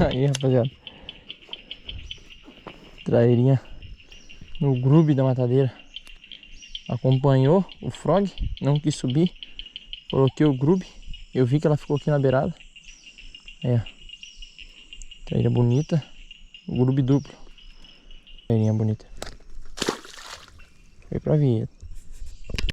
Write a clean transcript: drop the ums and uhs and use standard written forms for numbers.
Aí, rapaziada. Trairinha no grube da matadeira. Acompanhou o frog, não quis subir. Coloquei o grube. Eu vi que ela ficou aqui na beirada. Aí, ó. Traíra bonita. O grube duplo. Trairinha bonita. Foi pra vir.